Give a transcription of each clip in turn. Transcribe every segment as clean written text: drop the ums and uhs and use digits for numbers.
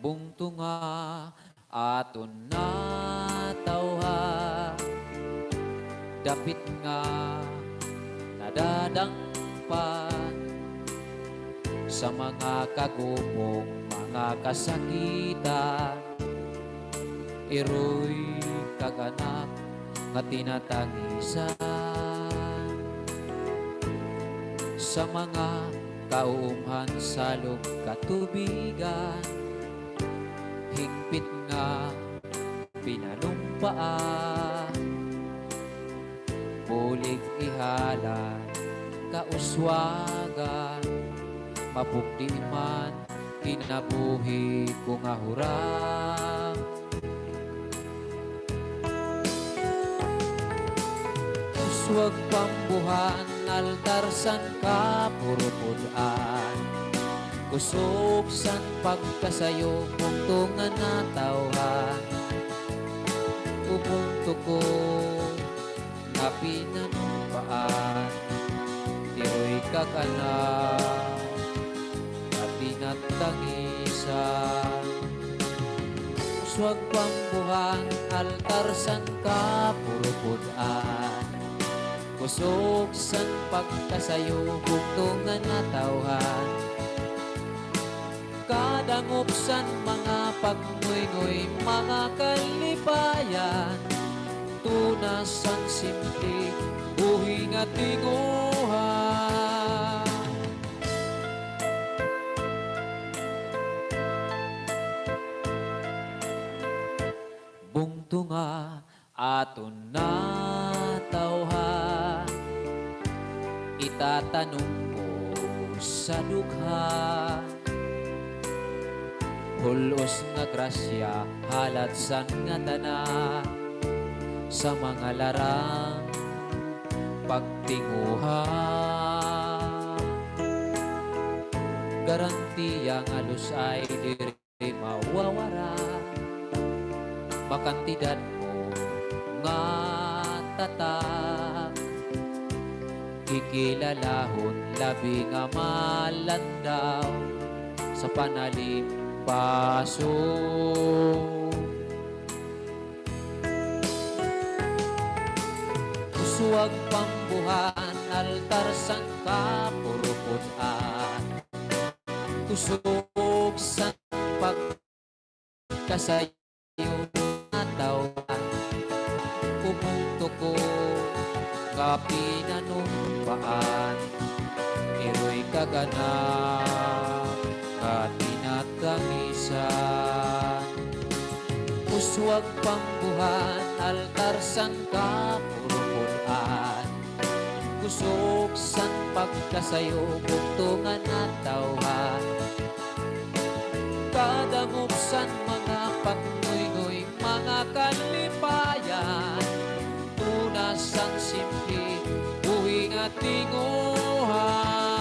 Bungtunga aton natawha, dapit nga nadadangpan sa mga kagubong, mga kasakitan. Iroy kaganak nga tinatangisan sa mga kaumhan sa loob katubigan. Higpit nga pinanumpaan, bulig ihalan kauswagan, mapugdi man kinabuhi ko nga hurang. Uswag pambuhan altar san kapurupudan, kusog san pagkasayo bungtungan natawhan. Ubunto ko na pinanumpaan, tiroy kaganak na tinatangisan. Uswag pambuhan altar san kapurupudan, kusog san pagkasayo bungtungan natawhan. Kadangopsan mga pagnguygoy, mga kalipayan, tunasan simple buhi nga tinguhan. Bungtunga aton natawha, itatanong ko sa dugha. Hulos nga grasya halat san nga tana, sa mga larang pagtinguha. Garantiya nga lusay diri mawawara, makantidad mo nga tatak. Kikilalahon labi nga malandaw sa panalim paso. Uswag pambuhan altar sang kapurupudan, kusog sang pagkasayo natawhan. Ubunto ko nga pinanumpaan, iroy kaganak nga tinatangisan. Uswag pambuhan altar sang kapurupudan, kusog san pagkasayo bungtungan natawhan. Kadangopsan mga pagnguygoy, mga kalipayan, tunasan simple buhi nga tinguhan.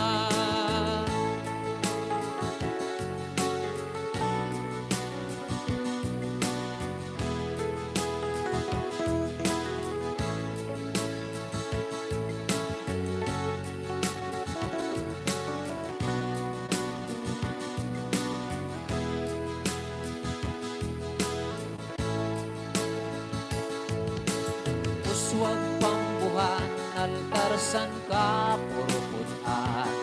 Uswag pambuhan altar san kapurupudan,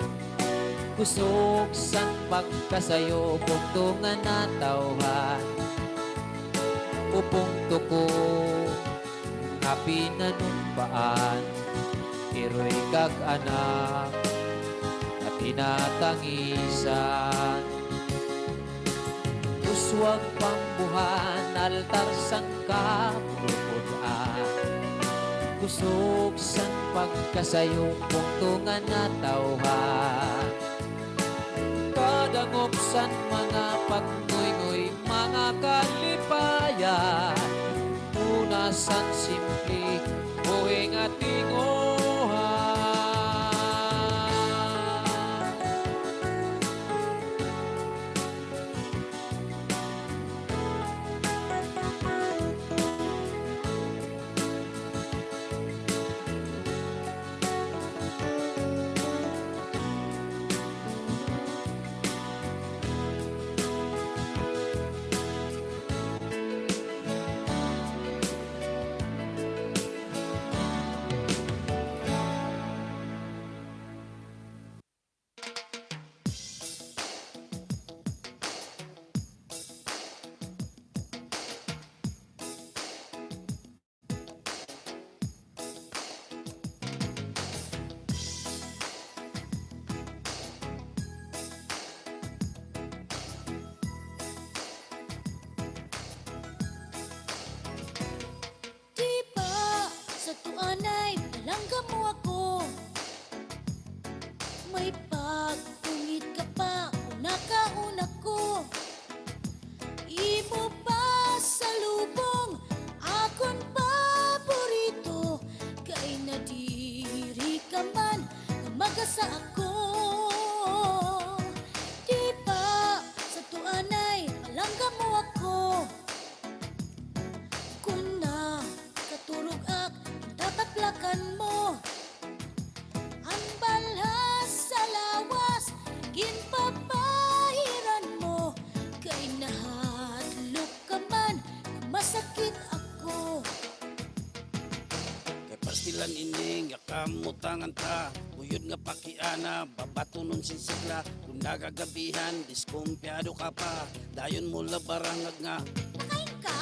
kusog san pagkasayo bungtungan natawhan. Ubungto ko nga pinanumpaan, iroy kaganak na tinatangisan. Uswag pambuhan altar sang kapurupudan, kusog san pagkasayo bungtungan natawhan. Kadangopsan mga pagnguygoy, mga kalipayan, tunasan simple buhi nga tinguhan. mangan ta. Uyod nga pakiana, babatunon sinsigla. Kung nagagabihan, diskumpyado ka pa. Dayon mo labarangag nga, Nakain ka?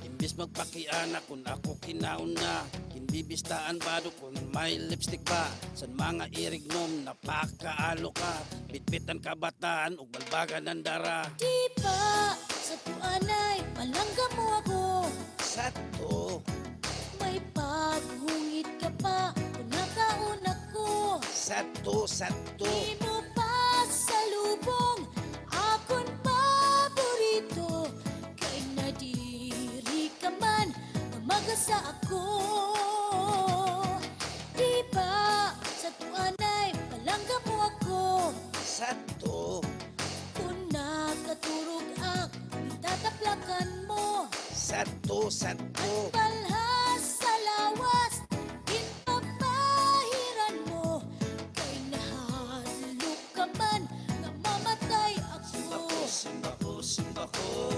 imbis magpakiana kung ako kinaon na. Hindi bistaan bado kung may lipstick pa. San mga irignom, napakaalo ka. Bitbitan kabataan, ug balbagan ng dara. Di ba sa tuanay palangga mo ako? Sato, May paghungit ka pa kung nakauna ko. sato, sato. Di mo pa salubong akon paborito. Kay nadiri ka man namagasa ako. Di ba sa tuanay palangga mo ako? Sato, Kung nakaturog ang itataplakan mo. sato, sato. Palha